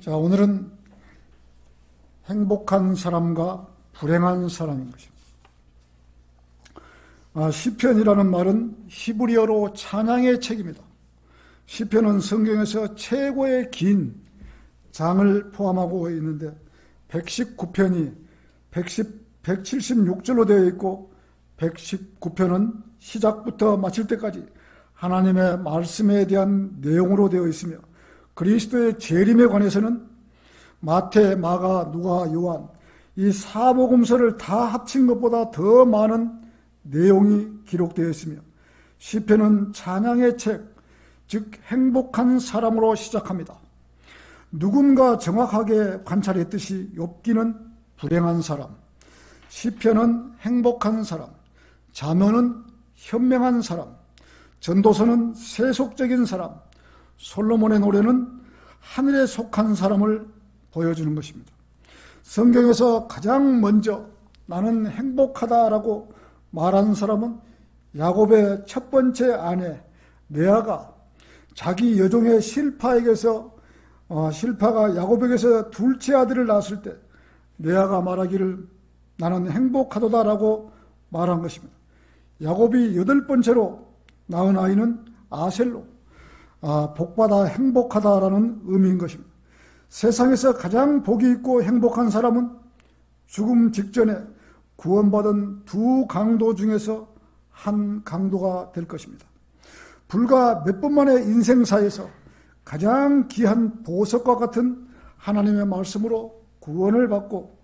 자, 오늘은 행복한 사람과 불행한 사람인 것입니다. 시편이라는 말은 히브리어로 찬양의 책입니다. 시편은 성경에서 최고의 긴 장을 포함하고 있는데 119편이 176절로 되어 있고 119편은 시작부터 마칠 때까지 하나님의 말씀에 대한 내용으로 되어 있으며 그리스도의 재림에 관해서는 마태, 마가, 누가, 요한 이 사복음서를 다 합친 것보다 더 많은 내용이 기록되어 있으며 시편은 찬양의 책, 즉 행복한 사람으로 시작합니다. 누군가 정확하게 관찰했듯이 욥기는 불행한 사람, 시편은 행복한 사람, 잠언은 현명한 사람, 전도서는 세속적인 사람, 솔로몬의 노래는 하늘에 속한 사람을 보여주는 것입니다. 성경에서 가장 먼저 나는 행복하다라고 말한 사람은 야곱의 첫 번째 아내 레아가 자기 여종의 실파가 야곱에게서 둘째 아들을 낳았을 때 레아가 말하기를 나는 행복하도다라고 말한 것입니다. 야곱이 8번째로 낳은 아이는 아셀로 복받아 행복하다라는 의미인 것입니다. 세상에서 가장 복이 있고 행복한 사람은 죽음 직전에 구원받은 두 강도 중에서 한 강도가 될 것입니다. 불과 몇 번 만의 인생사에서 가장 귀한 보석과 같은 하나님의 말씀으로 구원을 받고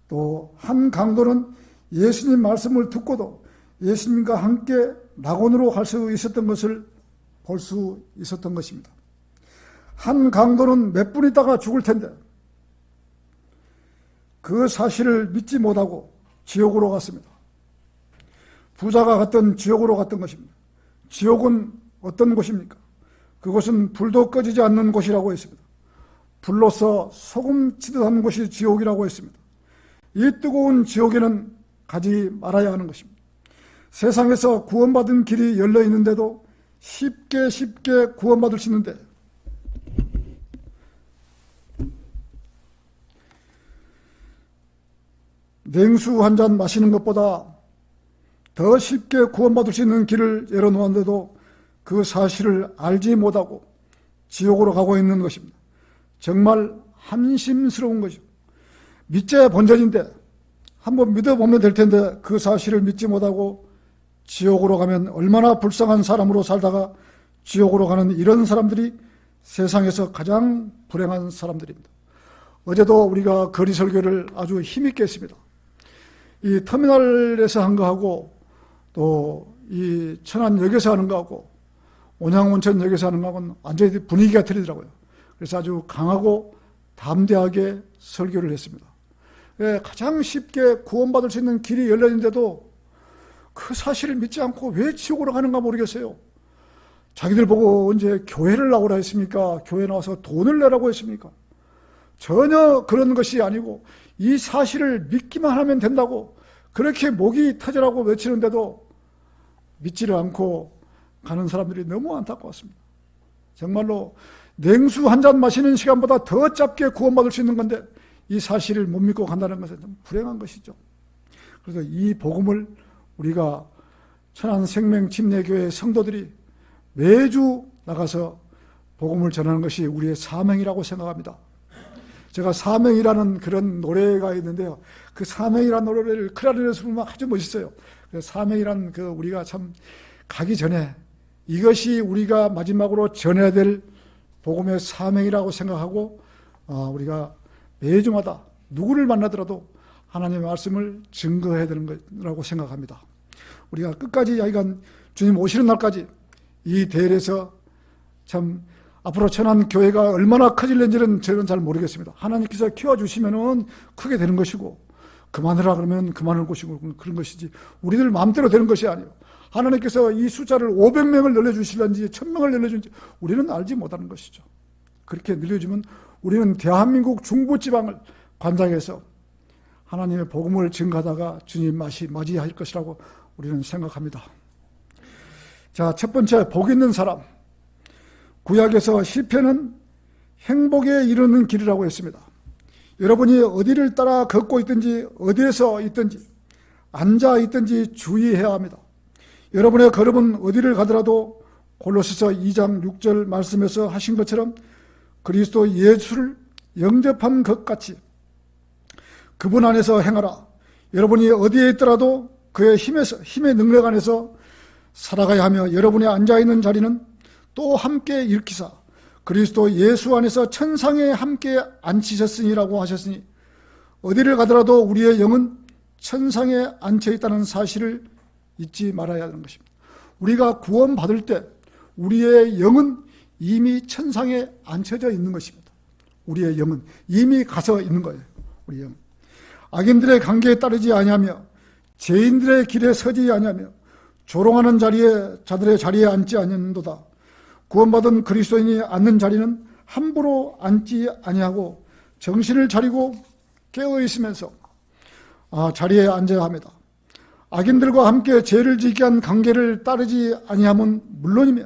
또 한 강도는 예수님 말씀을 듣고도 예수님과 함께 낙원으로 갈 수 있었던 것을 볼 수 있었던 것입니다. 한 강도는 몇 분 있다가 죽을 텐데 그 사실을 믿지 못하고 지옥으로 갔습니다. 부자가 갔던 지옥으로 갔던 것입니다. 지옥은 어떤 곳입니까? 그곳은 불도 꺼지지 않는 곳이라고 했습니다. 불로서 소금 치듯한 곳이 지옥이라고 했습니다. 이 뜨거운 지옥에는 가지 말아야 하는 것입니다. 세상에서 구원받은 길이 열려 있는데도 쉽게 구원받을 수 있는데 냉수 한 잔 마시는 것보다 더 쉽게 구원받을 수 있는 길을 열어놓았는데도 그 사실을 알지 못하고 지옥으로 가고 있는 것입니다. 정말 한심스러운 것이죠. 믿자의 본전인데 한번 믿어보면 될 텐데 그 사실을 믿지 못하고 지옥으로 가면 얼마나 불쌍한 사람으로 살다가 지옥으로 가는 이런 사람들이 세상에서 가장 불행한 사람들입니다. 어제도 우리가 거리 설교를 아주 힘있게 했습니다. 이 터미널에서 한 거하고 또 이 천안역에서 하는 거하고 온양온천역에서 하는 거하고는 완전히 분위기가 틀리더라고요. 그래서 아주 강하고 담대하게 설교를 했습니다. 가장 쉽게 구원받을 수 있는 길이 열려있는데도 그 사실을 믿지 않고 왜 지옥으로 가는가 모르겠어요. 자기들 보고 언제 교회를 나오라 했습니까? 교회 나와서 돈을 내라고 했습니까? 전혀 그런 것이 아니고 이 사실을 믿기만 하면 된다고 그렇게 목이 터져라고 외치는데도 믿지를 않고 가는 사람들이 너무 안타까웠습니다. 정말로 냉수 한 잔 마시는 시간보다 더 짧게 구원받을 수 있는 건데 이 사실을 못 믿고 간다는 것은 좀 불행한 것이죠. 그래서 이 복음을 우리가 천안생명침례교회 성도들이 매주 나가서 복음을 전하는 것이 우리의 사명이라고 생각합니다. 제가 사명이라는 그런 노래가 있는데요. 그 사명이라는 노래를 클라리넷으로 부르면 아주 멋있어요. 사명이라는 우리가 참 가기 전에 이것이 우리가 마지막으로 전해야 될 복음의 사명이라고 생각하고 우리가 매주마다 누구를 만나더라도 하나님의 말씀을 증거해야 되는 거라고 생각합니다. 우리가 끝까지 야기간 주님 오시는 날까지 이 대열에서 참 앞으로 천안교회가 얼마나 커질는지는 저는 잘 모르겠습니다. 하나님께서 키워주시면 크게 되는 것이고 그만하라 그러면 그만할 것이고 그런 것이지 우리들 마음대로 되는 것이 아니에요. 하나님께서 이 숫자를 500명을 늘려주실런지 1000명을 늘려주는지 우리는 알지 못하는 것이죠. 그렇게 늘려주면 우리는 대한민국 중부지방을 관장해서 하나님의 복음을 증거하다가 주님 맞이할 것이라고 우리는 생각합니다. 자, 첫 번째 복 있는 사람. 구약에서 시편은 행복에 이르는 길이라고 했습니다. 여러분이 어디를 따라 걷고 있든지 어디에서 있든지 앉아 있든지 주의해야 합니다. 여러분의 걸음은 어디를 가더라도 골로새서 2장 6절 말씀에서 하신 것처럼 그리스도 예수를 영접한 것 같이 그분 안에서 행하라. 여러분이 어디에 있더라도 그의 힘의 능력 안에서 살아가야 하며 여러분이 앉아있는 자리는 또 함께 일으키사 그리스도 예수 안에서 천상에 함께 앉히셨으니라고 하셨으니 어디를 가더라도 우리의 영은 천상에 앉혀있다는 사실을 잊지 말아야 하는 것입니다. 우리가 구원받을 때 우리의 영은 이미 천상에 앉혀져 있는 것입니다. 우리의 영은 이미 가서 있는 거예요. 우리 영. 악인들의 관계에 따르지 아니하며 죄인들의 길에 서지 아니하며 조롱하는 자들의 자리에 앉지 아니한도다. 구원받은 그리스도인이 앉는 자리는 함부로 앉지 아니하고 정신을 차리고 깨어 있으면서 자리에 앉아야 합니다. 악인들과 함께 죄를 짓게 한 관계를 따르지 아니함은 물론이며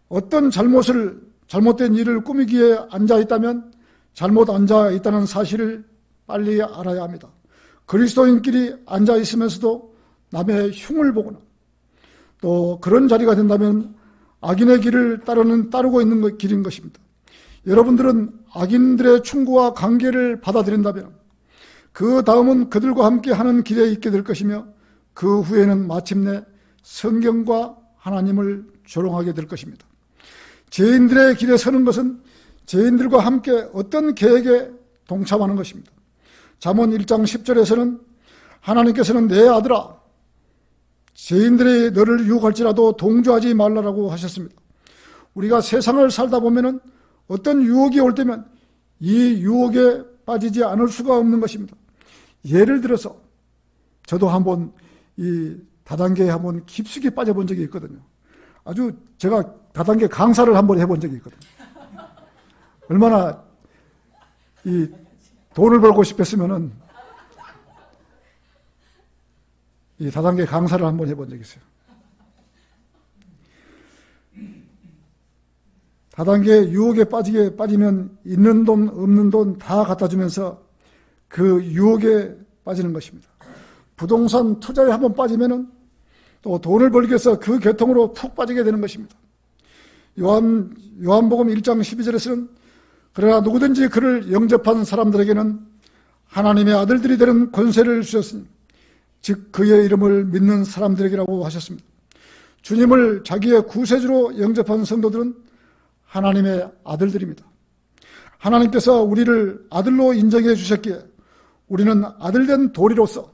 어떤 잘못된 일을 꾸미기에 앉아 있다면 잘못 앉아 있다는 사실을 빨리 알아야 합니다. 그리스도인끼리 앉아 있으면서도 남의 흉을 보거나 또 그런 자리가 된다면 악인의 길을 따르고 있는 길인 것입니다. 여러분들은 악인들의 충고와 관계를 받아들인다면 그 다음은 그들과 함께 하는 길에 있게 될 것이며 그 후에는 마침내 성경과 하나님을 조롱하게 될 것입니다. 죄인들의 길에 서는 것은 죄인들과 함께 어떤 계획에 동참하는 것입니다. 잠언 1장 10절에서는 하나님께서는 내 아들아 죄인들이 너를 유혹할지라도 동조하지 말라라고 하셨습니다. 우리가 세상을 살다 보면은 어떤 유혹이 올 때면 이 유혹에 빠지지 않을 수가 없는 것입니다. 예를 들어서 저도 한번 이 다단계에 한번 깊숙이 빠져본 적이 있거든요. 아주 제가 다단계 강사를 한번 해본 적이 있거든요. 얼마나 이 돈을 벌고 싶었으면은 이 다단계 강사를 한번 해본 적이 있어요. 다단계 유혹에 빠지면 있는 돈 없는 돈 다 갖다 주면서 그 유혹에 빠지는 것입니다. 부동산 투자에 한번 빠지면은 또 돈을 벌기 위해서 그 계통으로 푹 빠지게 되는 것입니다. 요한복음 1장 12절에서는 그러나 누구든지 그를 영접한 사람들에게는 하나님의 아들들이 되는 권세를 주셨으니 즉 그의 이름을 믿는 사람들에게라고 하셨습니다. 주님을 자기의 구세주로 영접한 성도들은 하나님의 아들들입니다. 하나님께서 우리를 아들로 인정해 주셨기에 우리는 아들된 도리로서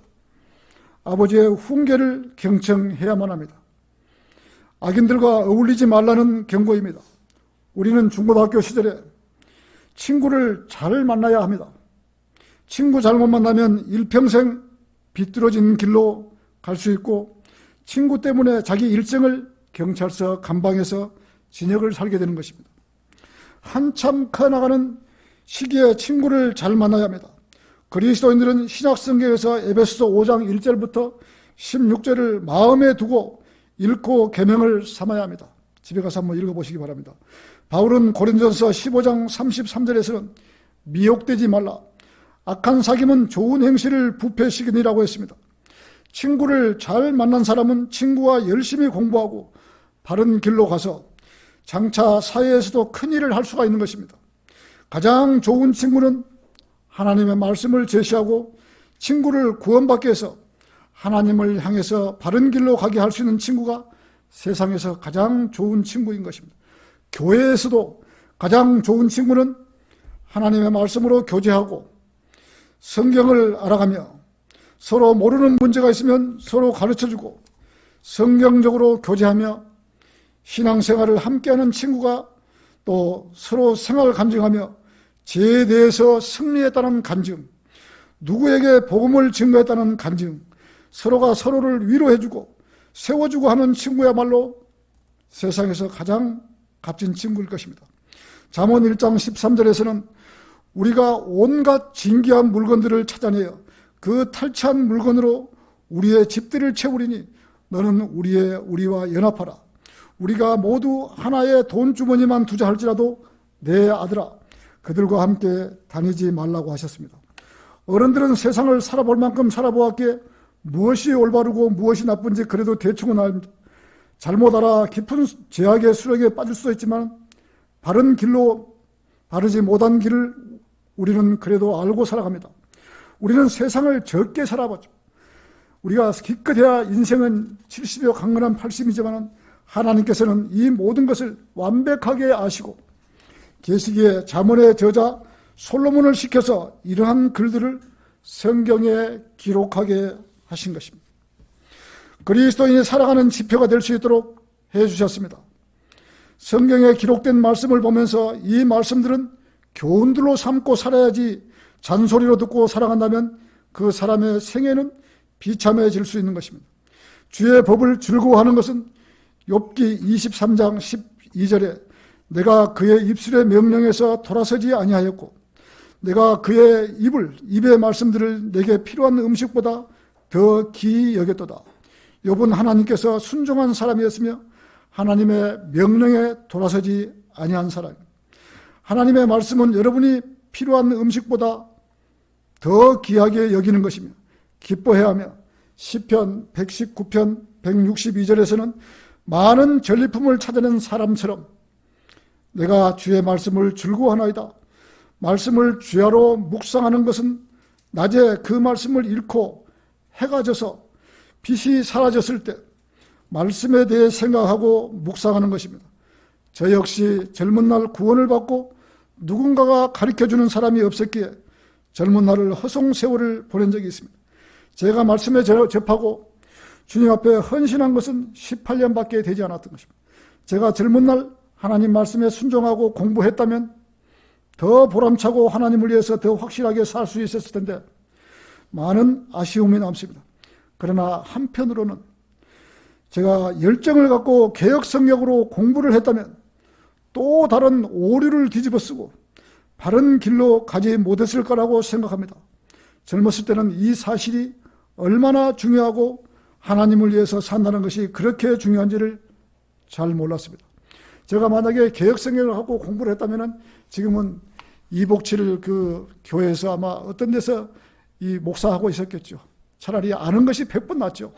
아버지의 훈계를 경청해야만 합니다. 악인들과 어울리지 말라는 경고입니다. 우리는 중고등학교 시절에 친구를 잘 만나야 합니다. 친구 잘못 만나면 일평생 비뚤어진 길로 갈 수 있고 친구 때문에 자기 일생을 경찰서 감방에서 진역을 살게 되는 것입니다. 한참 커나가는 시기에 친구를 잘 만나야 합니다. 그리스도인들은 신약성경에서 에베소서 5장 1절부터 16절을 마음에 두고 읽고 계명을 삼아야 합니다. 집에 가서 한번 읽어보시기 바랍니다. 바울은 고린도전서 15장 33절에서는 미혹되지 말라. 악한 사귐은 좋은 행실을 부패시키니라고 했습니다. 친구를 잘 만난 사람은 친구와 열심히 공부하고 바른 길로 가서 장차 사회에서도 큰 일을 할 수가 있는 것입니다. 가장 좋은 친구는 하나님의 말씀을 제시하고 친구를 구원받게 해서 하나님을 향해서 바른 길로 가게 할 수 있는 친구가 세상에서 가장 좋은 친구인 것입니다. 교회에서도 가장 좋은 친구는 하나님의 말씀으로 교제하고 성경을 알아가며 서로 모르는 문제가 있으면 서로 가르쳐주고 성경적으로 교제하며 신앙생활을 함께하는 친구가 또 서로 생활을 간증하며 죄에 대해서 승리했다는 간증, 누구에게 복음을 증거했다는 간증, 서로가 서로를 위로해주고 세워주고 하는 친구야말로 세상에서 가장 값진 친구일 것입니다. 잠언 1장 13절에서는 우리가 온갖 진귀한 물건들을 찾아내어 그 탈취한 물건으로 우리의 집들을 채우리니 너는 우리와 연합하라. 우리가 모두 하나의 돈 주머니만 두자할지라도 내 아들아 그들과 함께 다니지 말라고 하셨습니다. 어른들은 세상을 살아볼 만큼 살아보았기에 무엇이 올바르고 무엇이 나쁜지 그래도 대충은 압니다. 잘못 알아 깊은 죄악의 수렁에 빠질 수도 있지만 바른 길로 바르지 못한 길을 우리는 그래도 알고 살아갑니다. 우리는 세상을 적게 살아봤죠. 우리가 기껏해야 인생은 70여 강건한 80이지만 하나님께서는 이 모든 것을 완벽하게 아시고 계시기에 잠언의 저자 솔로몬을 시켜서 이러한 글들을 성경에 기록하게 하신 것입니다. 그리스도인이 살아가는 지표가 될 수 있도록 해주셨습니다. 성경에 기록된 말씀을 보면서 이 말씀들은 교훈들로 삼고 살아야지 잔소리로 듣고 살아간다면 그 사람의 생애는 비참해질 수 있는 것입니다. 주의 법을 즐거워하는 것은 욥기 23장 12절에 내가 그의 입술의 명령에서 돌아서지 아니하였고 내가 그의 입의 말씀들을 내게 필요한 음식보다 더 귀히 여겼도다. 욥은 하나님께서 순종한 사람이었으며 하나님의 명령에 돌아서지 아니한 사람입니다. 하나님의 말씀은 여러분이 필요한 음식보다 더 귀하게 여기는 것이며 기뻐해야 하며 시편 119편 162절에서는 많은 전리품을 찾아낸 사람처럼 내가 주의 말씀을 즐거워하나이다. 말씀을 주야로 묵상하는 것은 낮에 그 말씀을 읽고 해가 져서 빛이 사라졌을 때 말씀에 대해 생각하고 묵상하는 것입니다. 저 역시 젊은 날 구원을 받고 누군가가 가르쳐주는 사람이 없었기에 젊은 날을 허송세월을 보낸 적이 있습니다. 제가 말씀에 접하고 주님 앞에 헌신한 것은 18년밖에 되지 않았던 것입니다. 제가 젊은 날 하나님 말씀에 순종하고 공부했다면 더 보람차고 하나님을 위해서 더 확실하게 살 수 있었을 텐데 많은 아쉬움이 남습니다. 그러나 한편으로는 제가 열정을 갖고 개혁성역으로 공부를 했다면 또 다른 오류를 뒤집어쓰고 바른 길로 가지 못했을 거라고 생각합니다. 젊었을 때는 이 사실이 얼마나 중요하고 하나님을 위해서 산다는 것이 그렇게 중요한지를 잘 몰랐습니다. 제가 만약에 개혁성역을 하고 공부를 했다면 지금은 이복치를 그 교회에서 아마 어떤 데서 이 목사하고 있었겠죠. 차라리 아는 것이 100번 낫죠.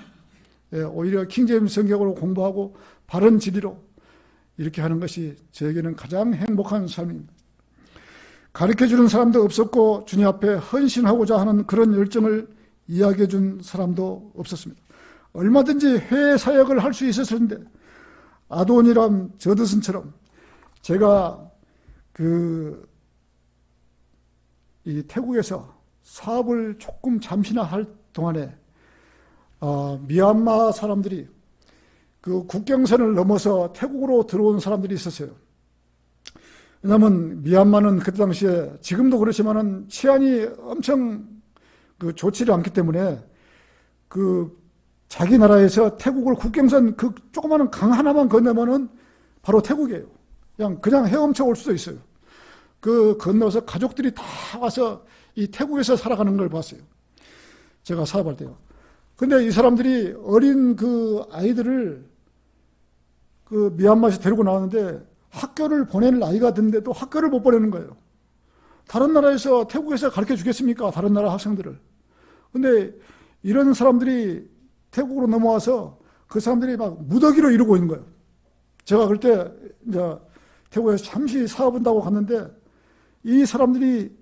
오히려 킹제임스 성경으로 공부하고 바른 진리로 이렇게 하는 것이 저에게는 가장 행복한 삶입니다. 가르쳐주는 사람도 없었고 주님 앞에 헌신하고자 하는 그런 열정을 이야기해 준 사람도 없었습니다. 얼마든지 회의 사역을 할 수 있었을 텐데 아도니람 저드슨처럼 제가 이 태국에서 사업을 조금 잠시나 할 동안에 미얀마 사람들이 그 국경선을 넘어서 태국으로 들어온 사람들이 있었어요. 왜냐하면 미얀마는 그때 당시에 지금도 그렇지만은 치안이 엄청 좋지를 않기 때문에 자기 나라에서 태국을 국경선 그 조그마한 강 하나만 건너면은 바로 태국이에요. 그냥 헤엄쳐 올 수도 있어요. 건너서 가족들이 다 와서 이 태국에서 살아가는 걸 봤어요. 제가 사업할 때요. 근데 이 사람들이 어린 아이들을 미얀마에서 데리고 나왔는데 학교를 보낼 나이가 됐는데도 학교를 못 보내는 거예요. 다른 나라에서 태국에서 가르쳐 주겠습니까? 다른 나라 학생들을. 근데 이런 사람들이 태국으로 넘어와서 그 사람들이 막 무더기로 이루고 있는 거예요. 제가 그때 이제 태국에서 잠시 사업한다고 갔는데 이 사람들이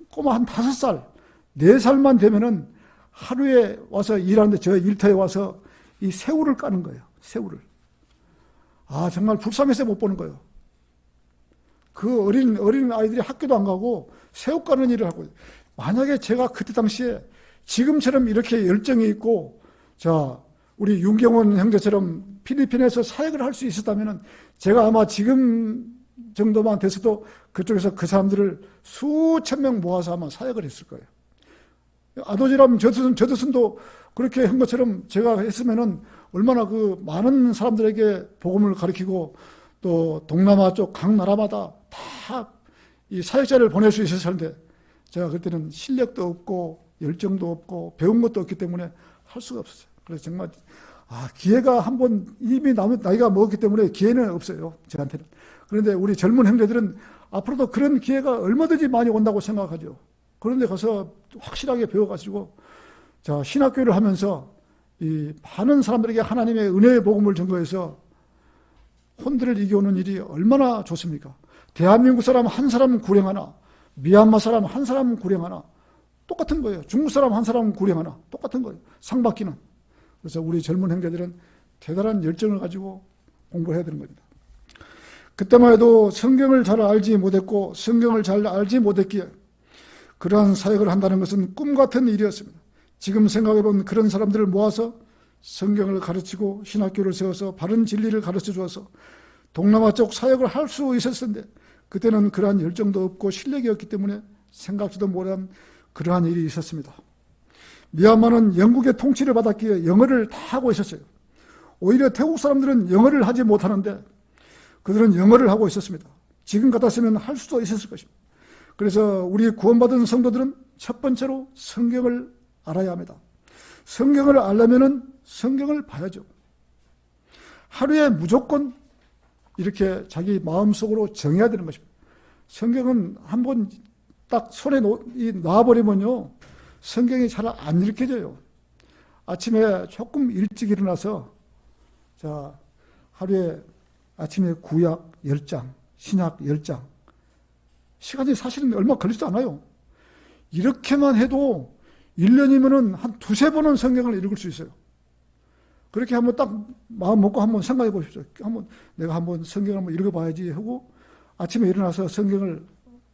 꼬마 한 5살, 4살만 되면은 하루에 와서 일하는데 저 일터에 와서 이 새우를 까는 거예요. 새우를. 정말 불쌍해서 못 보는 거예요. 그 어린 아이들이 학교도 안 가고 새우 까는 일을 하고. 만약에 제가 그때 당시에 지금처럼 이렇게 열정이 있고, 우리 윤경원 형제처럼 필리핀에서 사역을 할 수 있었다면 제가 아마 지금 정도만 됐어도 그쪽에서 그 사람들을 수천 명 모아서 아마 사역을 했을 거예요. 아도지람 저드슨도 그렇게 한 것처럼 제가 했으면은 얼마나 많은 사람들에게 복음을 가르치고 또 동남아 쪽 각 나라마다 다 이 사역자를 보낼 수 있었을 텐데 제가 그때는 실력도 없고 열정도 없고 배운 것도 없기 때문에 할 수가 없었어요. 그래서 정말 기회가 한번 이미 나이가 먹었기 때문에 기회는 없어요. 저한테는. 그런데 우리 젊은 형제들은 앞으로도 그런 기회가 얼마든지 많이 온다고 생각하죠. 그런데 가서 확실하게 배워가지고, 자, 신학교를 하면서 이 많은 사람들에게 하나님의 은혜의 복음을 전거해서 혼들을 이겨오는 일이 얼마나 좋습니까? 대한민국 사람 한 사람 구령하나, 미얀마 사람 한 사람 구령하나, 똑같은 거예요. 중국 사람 한 사람 구령하나, 똑같은 거예요. 상 받기는. 그래서 우리 젊은 형제들은 대단한 열정을 가지고 공부를 해야 되는 겁니다. 그때만 해도 성경을 잘 알지 못했고, 성경을 잘 알지 못했기에 그러한 사역을 한다는 것은 꿈 같은 일이었습니다. 지금 생각해보면 그런 사람들을 모아서 성경을 가르치고 신학교를 세워서 바른 진리를 가르쳐 주어서 동남아 쪽 사역을 할 수 있었을 텐데, 그때는 그러한 열정도 없고 실력이 없기 때문에 생각지도 못한 그러한 일이 있었습니다. 미얀마는 영국의 통치를 받았기에 영어를 다 하고 있었어요. 오히려 태국 사람들은 영어를 하지 못하는데 그들은 영어를 하고 있었습니다. 지금 같았으면 할 수도 있었을 것입니다. 그래서 우리 구원받은 성도들은 첫 번째로 성경을 알아야 합니다. 성경을 알려면은 성경을 봐야죠. 하루에 무조건 이렇게 자기 마음속으로 정해야 되는 것입니다. 성경은 한번 딱 손에 놔버리면요, 성경이 잘 안 읽혀져요. 아침에 조금 일찍 일어나서, 자, 하루에 아침에 구약 10장, 신약 10장. 시간이 사실은 얼마 걸리지도 않아요. 이렇게만 해도 1년이면은 한 두세 번은 성경을 읽을 수 있어요. 그렇게 한번 딱 마음 먹고 한번 생각해 보십시오. 내가 한번 성경을 한번 읽어봐야지 하고 아침에 일어나서 성경을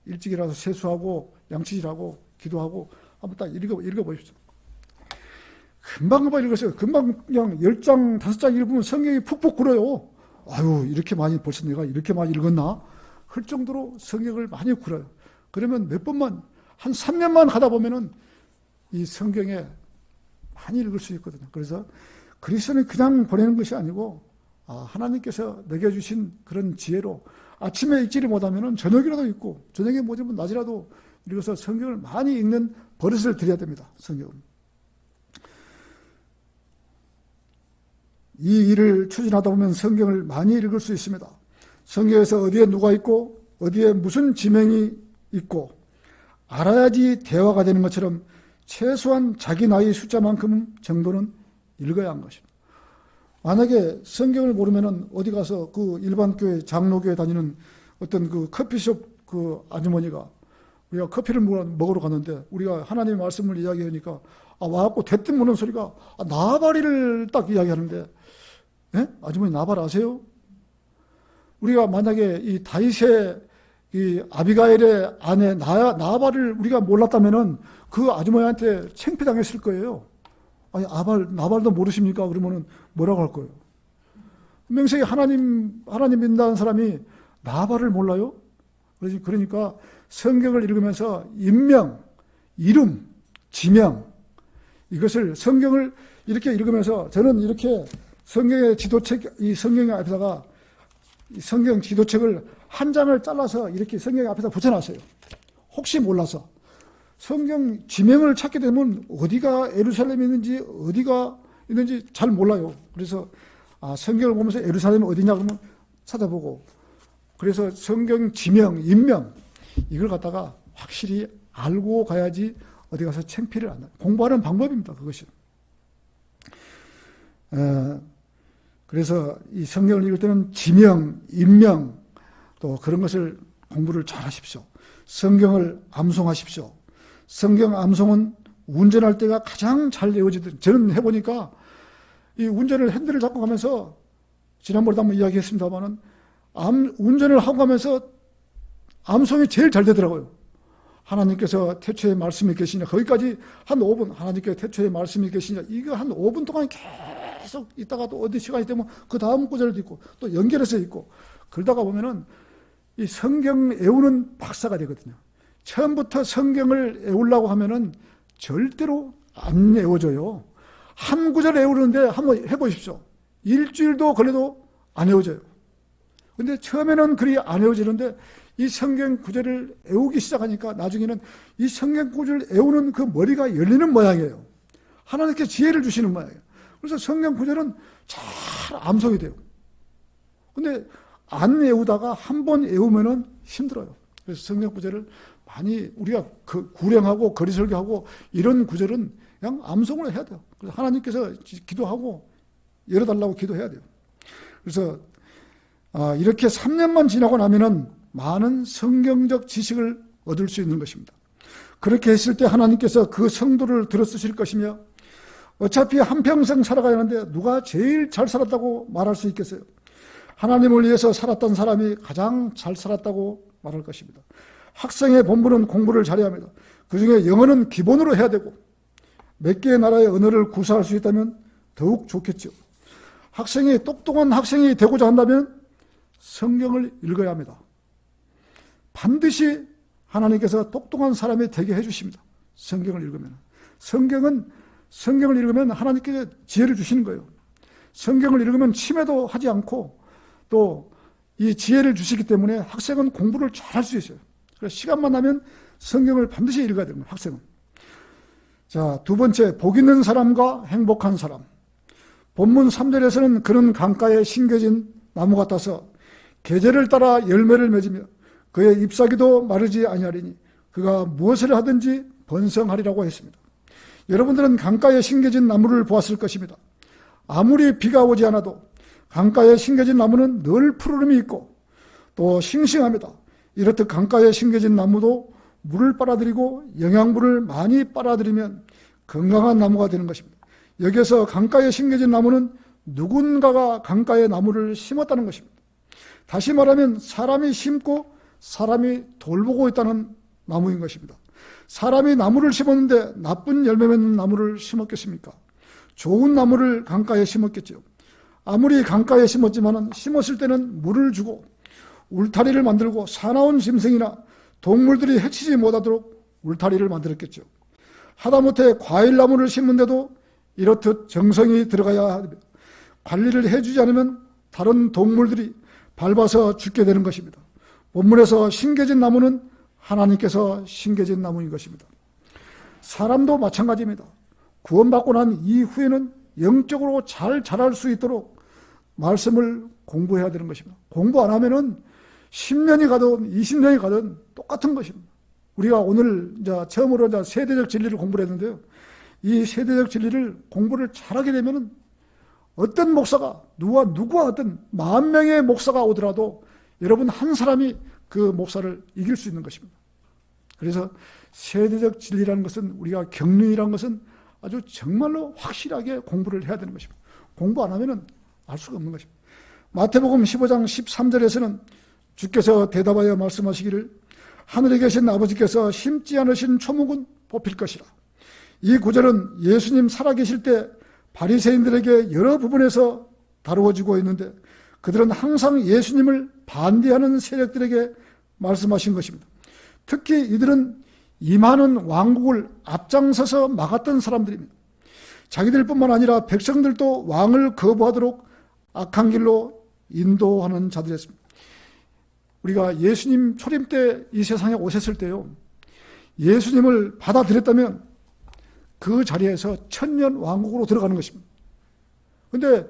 일찍 일어나서 세수하고 양치질하고 기도하고 한번 딱 읽어보십시오. 금방 읽었어요. 금방 그냥 10장, 5장 읽으면 성경이 푹푹 굴어요. 아유, 이렇게 많이 벌써 내가 이렇게 많이 읽었나? 할 정도로 성경을 많이 굴어요. 그러면 몇 번만, 한 3년만 가다 보면은 이 성경에 많이 읽을 수 있거든요. 그래서 그리스도는 그냥 보내는 것이 아니고, 하나님께서 내게 주신 그런 지혜로 아침에 읽지를 못하면은 저녁이라도 읽고, 저녁에 못하면 낮이라도 읽어서 성경을 많이 읽는 버릇을 들여야 됩니다. 성경은. 이 일을 추진하다 보면 성경을 많이 읽을 수 있습니다. 성경에서 어디에 누가 있고 어디에 무슨 지명이 있고 알아야지 대화가 되는 것처럼 최소한 자기 나이 숫자만큼 정도는 읽어야 하는 것입니다. 만약에 성경을 모르면은 어디 가서 그 일반 교회, 장로교회 다니는 어떤 그 커피숍 그 아주머니가 우리가 커피를 먹으러 갔는데 우리가 하나님의 말씀을 이야기하니까 와갖고 대뜸 오는 소리가 나발이를 딱 이야기하는데, 예? 아주머니 나발 아세요? 우리가 만약에 이 다윗의 이 아비가일의 아내 나발을 우리가 몰랐다면은 그 아주머니한테 창피당했을 거예요. 아니, 나발도 모르십니까? 그러면은 뭐라고 할 거예요? 분명히 하나님 믿는다는 사람이 나발을 몰라요? 그러니까 성경을 읽으면서 인명, 이름, 지명, 이것을 성경을 이렇게 읽으면서 저는 이렇게 성경의 지도책, 이 성경의 앞에다가 이 성경 지도책을 한 장을 잘라서 이렇게 성경 앞에다 붙여놨어요. 혹시 몰라서. 성경 지명을 찾게 되면 어디가 예루살렘이 있는지 어디가 있는지 잘 몰라요. 그래서 성경을 보면서 예루살렘이 어디냐 그러면 찾아보고, 그래서 성경 지명, 인명 이걸 갖다가 확실히 알고 가야지 어디 가서 창피를 안 나요. 공부하는 방법입니다. 그것이. 그래서 이 성경을 읽을 때는 지명, 인명 또 그런 것을 공부를 잘 하십시오. 성경을 암송하십시오. 성경 암송은 운전할 때가 가장 잘 외워지거든요. 저는 해보니까 이 운전을 핸들을 잡고 가면서 지난번에도 한번 이야기했습니다만은 운전을 하고 가면서 암송이 제일 잘 되더라고요. 하나님께서 태초에 말씀이 계시냐, 거기까지 한 5분, 하나님께서 태초에 말씀이 계시냐, 이거 한 5분 동안 계속 있다가 또 어디 시간이 되면 그 다음 구절도 있고 또 연결해서 있고, 그러다가 보면은 이 성경 외우는 박사가 되거든요. 처음부터 성경을 외우려고 하면은 절대로 안 외워져요. 한 구절 외우는데 한번 해보십시오. 일주일도 걸려도 안 외워져요. 근데 처음에는 그리 안 외워지는데 이 성경 구절을 외우기 시작하니까 나중에는 이 성경 구절을 외우는 그 머리가 열리는 모양이에요. 하나님께 지혜를 주시는 모양이에요. 그래서 성경 구절은 잘 암송이 돼요. 근데 안 외우다가 한 번 외우면은 힘들어요. 그래서 성경 구절을 많이 우리가 구령하고 거리 설교하고 이런 구절은 그냥 암송을 해야 돼요. 그래서 하나님께서 기도하고 열어달라고 기도해야 돼요. 그래서 이렇게 3년만 지나고 나면은 많은 성경적 지식을 얻을 수 있는 것입니다. 그렇게 했을 때 하나님께서 그 성도를 들어쓰실 것이며 어차피 한평생 살아가야 하는데 누가 제일 잘 살았다고 말할 수 있겠어요? 하나님을 위해서 살았던 사람이 가장 잘 살았다고 말할 것입니다. 학생의 본분은 공부를 잘해야 합니다. 그 중에 영어는 기본으로 해야 되고 몇 개의 나라의 언어를 구사할 수 있다면 더욱 좋겠죠. 학생이 똑똑한 학생이 되고자 한다면 성경을 읽어야 합니다. 반드시 하나님께서 똑똑한 사람이 되게 해주십니다. 성경을 읽으면. 성경을 읽으면 하나님께서 지혜를 주시는 거예요. 성경을 읽으면 침해도 하지 않고 또 이 지혜를 주시기 때문에 학생은 공부를 잘 할 수 있어요. 그래서 시간만 나면 성경을 반드시 읽어야 됩니다. 학생은. 자, 두 번째, 복 있는 사람과 행복한 사람. 본문 3절에서는 그는 강가에 심겨진 나무 같아서 계절을 따라 열매를 맺으며 그의 잎사귀도 마르지 아니하리니 그가 무엇을 하든지 번성하리라고 했습니다. 여러분들은 강가에 심겨진 나무를 보았을 것입니다. 아무리 비가 오지 않아도 강가에 심겨진 나무는 늘 푸르름이 있고 또 싱싱합니다. 이렇듯 강가에 심겨진 나무도 물을 빨아들이고 영양분을 많이 빨아들이면 건강한 나무가 되는 것입니다. 여기에서 강가에 심겨진 나무는 누군가가 강가에 나무를 심었다는 것입니다. 다시 말하면 사람이 심고 사람이 돌보고 있다는 나무인 것입니다. 사람이 나무를 심었는데 나쁜 열매 맺는 나무를 심었겠습니까? 좋은 나무를 강가에 심었겠죠. 아무리 강가에 심었지만 심었을 때는 물을 주고 울타리를 만들고 사나운 짐승이나 동물들이 해치지 못하도록 울타리를 만들었겠죠. 하다못해 과일나무를 심는데도 이렇듯 정성이 들어가야 합니다. 관리를 해주지 않으면 다른 동물들이 밟아서 죽게 되는 것입니다. 본문에서 심겨진 나무는 하나님께서 심겨진 나무인 것입니다. 사람도 마찬가지입니다. 구원받고 난 이후에는 영적으로 잘 자랄 수 있도록 말씀을 공부해야 되는 것입니다. 공부 안 하면은 10년이 가든 20년이 가든 똑같은 것입니다. 우리가 오늘 처음으로 세대적 진리를 공부를 했는데요. 이 세대적 진리를 공부를 잘하게 되면은 어떤 목사가 누구와 어떤 10,000명의 목사가 오더라도 여러분 한 사람이 그 목사를 이길 수 있는 것입니다. 그래서 세대적 진리라는 것은 우리가 경륜이라는 것은 아주 정말로 확실하게 공부를 해야 되는 것입니다. 공부 안 하면은 알 수가 없는 것입니다. 마태복음 15장 13절에서는 주께서 대답하여 말씀하시기를 하늘에 계신 아버지께서 심지 않으신 초목은 뽑힐 것이라. 이 구절은 예수님 살아계실 때 바리새인들에게 여러 부분에서 다루어지고 있는데 그들은 항상 예수님을 반대하는 세력들에게 말씀하신 것입니다. 특히 이들은 임하는 왕국을 앞장서서 막았던 사람들입니다. 자기들뿐만 아니라 백성들도 왕을 거부하도록 악한 길로 인도하는 자들이었습니다. 우리가 예수님 초림 때 이 세상에 오셨을 때요, 예수님을 받아들였다면 그 자리에서 천년 왕국으로 들어가는 것입니다. 그런데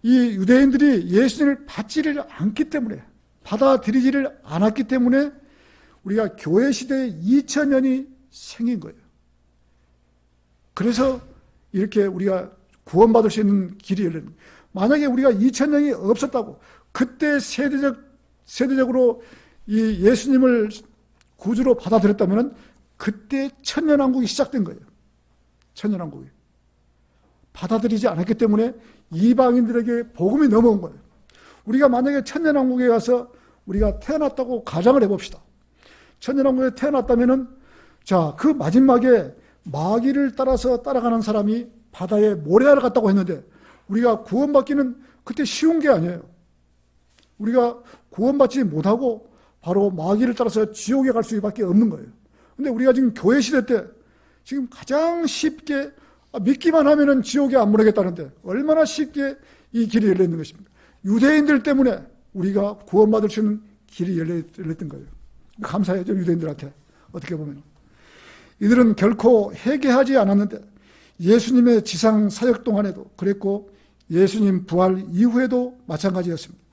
이 유대인들이 예수님을 받지를 않기 때문에, 받아들이지를 않았기 때문에 우리가 교회 시대에 2000년이 생긴 거예요. 그래서 이렇게 우리가 구원받을 수 있는 길이 열리는 거예요. 만약에 우리가 2000년이 없었다고 그때 세대적으로 이 예수님을 구주로 받아들였다면 그때 천년왕국이 시작된 거예요. 천년왕국이. 받아들이지 않았기 때문에 이방인들에게 복음이 넘어온 거예요. 우리가 만약에 천년왕국에 가서 우리가 태어났다고 가정을 해봅시다. 천년왕국에 태어났다면은 자, 그 마지막에 마귀를 따라서 따라가는 사람이 바다에 모래알을 갔다고 했는데 우리가 구원받기는 그때 쉬운 게 아니에요. 우리가 구원받지 못하고 바로 마귀를 따라서 지옥에 갈 수밖에 없는 거예요. 근데 우리가 지금 교회 시대 때 지금 가장 쉽게 믿기만 하면은 지옥에 안 보내겠다는데 얼마나 쉽게 이 길이 열려 있는 것입니까? 유대인들 때문에 우리가 구원받을 수 있는 길이 열렸던 거예요. 감사해요, 유대인들한테. 어떻게 보면. 이들은 결코 회개하지 않았는데 예수님의 지상 사역 동안에도 그랬고 예수님 부활 이후에도 마찬가지였습니다.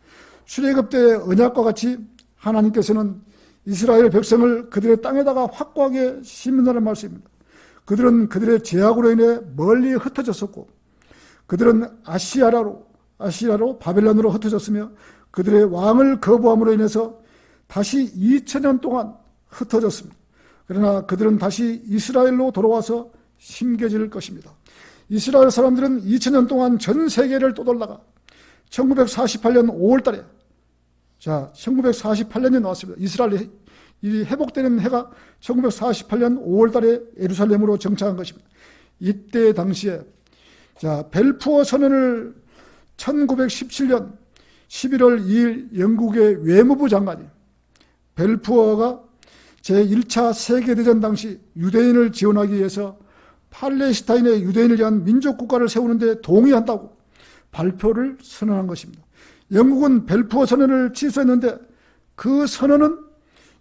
출애굽 때의 언약과 같이 하나님께서는 이스라엘 백성을 그들의 땅에다가 확고하게 심는다는 말씀입니다. 그들은 그들의 죄악으로 인해 멀리 흩어졌었고 그들은 아시아로 바벨론으로 흩어졌으며 그들의 왕을 거부함으로 인해서 다시 2000년 동안 흩어졌습니다. 그러나 그들은 다시 이스라엘로 돌아와서 심겨질 것입니다. 이스라엘 사람들은 2000년 동안 전 세계를 떠돌다가 1948년 5월달에 1948년이 나왔습니다. 이스라엘이 회복되는 해가 1948년 5월달에 예루살렘으로 정착한 것입니다. 이때 당시에 벨푸어 선언을 1917년 11월 2일 영국의 외무부 장관이 벨푸어가 제1차 세계대전 당시 유대인을 지원하기 위해서 팔레스타인의 유대인을 위한 민족국가를 세우는데 동의한다고 발표를 선언한 것입니다. 영국은 벨푸어 선언을 취소했는데 그 선언은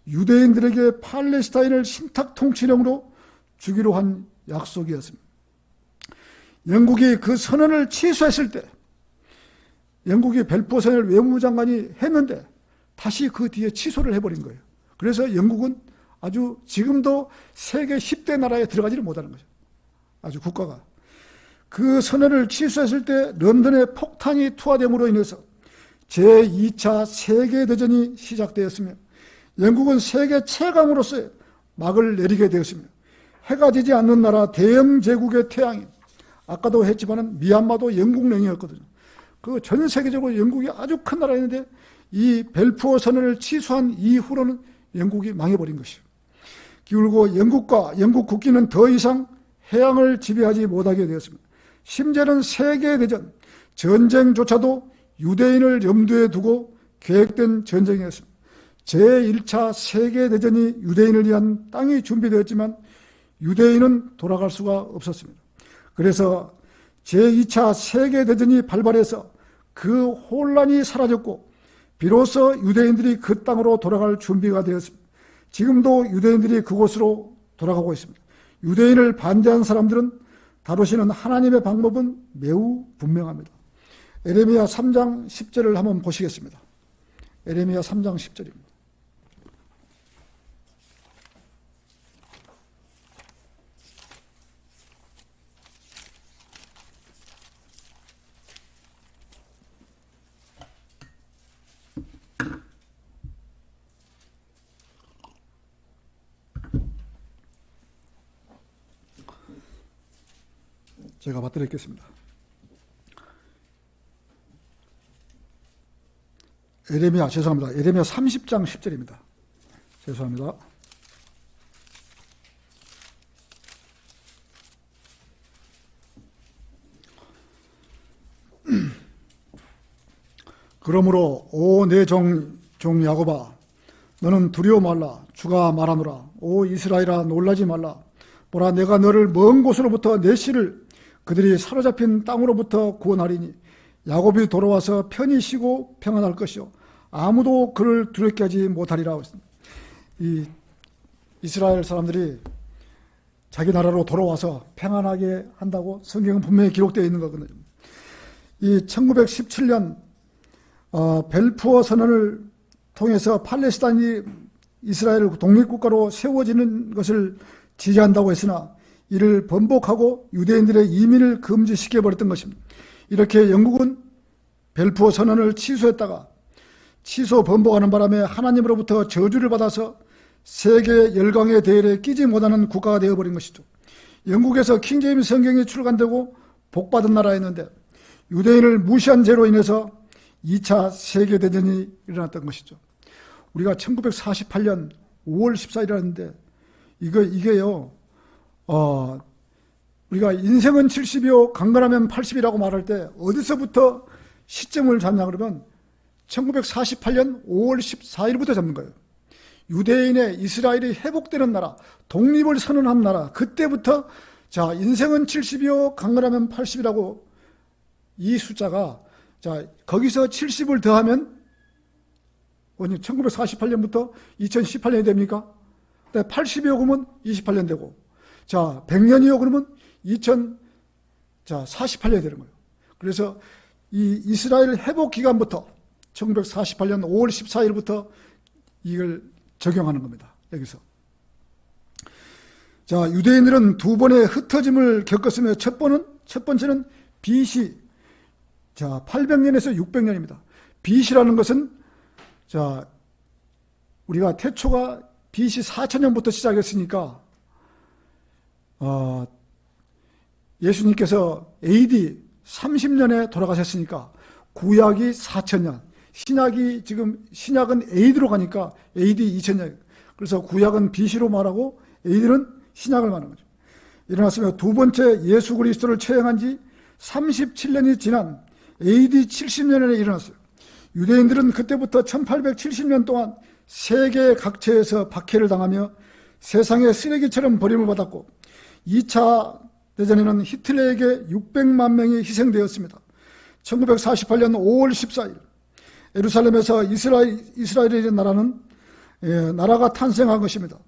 유대인들에게 팔레스타인을 신탁 통치령으로 주기로 한 약속이었습니다. 영국이 그 선언을 취소했을 때 영국이 벨푸어 선언을 외무부 장관이 했는데 다시 그 뒤에 취소를 해버린 거예요. 그래서 영국은 아주 지금도 세계 10대 나라에 들어가지를 못하는 거죠. 아주 국가가. 그 선언을 취소했을 때 런던에 폭탄이 투하됨으로 인해서 제2차 세계대전이 시작되었으며 영국은 세계 최강으로서의 막을 내리게 되었으며 해가 지지 않는 나라 대영 제국의 태양인 아까도 했지만 미얀마도 영국령이었거든요. 그 전 세계적으로 영국이 아주 큰 나라였는데 이 벨푸어 선언을 취소한 이후로는 영국이 망해버린 것이죠. 기울고 영국 국기는 더 이상 해양을 지배하지 못하게 되었습니다. 심지어는 세계대전, 전쟁조차도 유대인을 염두에 두고 계획된 전쟁이었습니다. 제1차 세계대전이 유대인을 위한 땅이 준비되었지만 유대인은 돌아갈 수가 없었습니다. 그래서 제2차 세계대전이 발발해서 그 혼란이 사라졌고 비로소 유대인들이 그 땅으로 돌아갈 준비가 되었습니다. 지금도 유대인들이 그곳으로 돌아가고 있습니다. 유대인을 반대한 사람들은 다루시는 하나님의 방법은 매우 분명합니다. 에레미야 3장 10절을 한번 보시겠습니다. 에레미야 3장 10절입니다. 제가 받들었겠습니다. 에레미야 30장 10절입니다. 죄송합니다. 그러므로 오 내 종 야곱아 너는 두려워 말라. 주가 말하노라. 오 이스라엘아 놀라지 말라. 보라 내가 너를 먼 곳으로부터 내 씨를 그들이 사로잡힌 땅으로부터 구원하리니 야곱이 돌아와서 편히 쉬고 평안할 것이요 아무도 그를 두렵게 하지 못하리라. 이 이스라엘 사람들이 자기 나라로 돌아와서 평안하게 한다고 성경은 분명히 기록되어 있는 거거든요. 이 1917년 벨푸어 선언을 통해서 팔레스타인이 이스라엘 독립국가로 세워지는 것을 지지한다고 했으나 이를 번복하고 유대인들의 이민을 금지시켜버렸던 것입니다. 이렇게 영국은 벨푸어 선언을 취소했다가 취소 번복하는 바람에 하나님으로부터 저주를 받아서 세계 열강의 대열에 끼지 못하는 국가가 되어버린 것이죠. 영국에서 킹제임스 성경이 출간되고 복받은 나라였는데 유대인을 무시한 죄로 인해서 2차 세계대전이 일어났던 것이죠. 우리가 1948년 5월 14일이라는데 이게요. 우리가 인생은 70이요 강건하면 80이라고 말할 때 어디서부터 시점을 잡냐 그러면 1948년 5월 14일부터 잡는 거예요. 유대인의 이스라엘이 회복되는 나라, 독립을 선언한 나라, 그때부터 자 인생은 70이요 강건하면 80이라고 이 숫자가 자 거기서 70을 더하면 1948년부터 2018년이 됩니까? 80이요 그러면 28년 되고 자 100년이요 그러면 2048년이 되는 거예요. 그래서 이 이스라엘 회복 기간부터 1948년 5월 14일부터 이걸 적용하는 겁니다. 여기서. 자, 유대인들은 두 번의 흩어짐을 겪었으며 첫 번째는 BC, 자, 800년에서 600년입니다. BC라는 것은, 자, 우리가 태초가 BC 4000년부터 시작했으니까, 예수님께서 AD 30년에 돌아가셨으니까, 구약이 4000년, 신약은 AD로 가니까 AD 2000년. 그래서 구약은 BC로 말하고 AD는 신약을 말하는 거죠. 일어났으며 두 번째 예수 그리스도를 처형한 지 37년이 지난 AD 70년에 일어났어요. 유대인들은 그때부터 1870년 동안 세계 각처에서 박해를 당하며 세상의 쓰레기처럼 버림을 받았고 2차 대전에는 히틀러에게 600만 명이 희생되었습니다. 1948년 5월 14일 예루살렘에서 이스라엘의 나라가 탄생한 것입니다.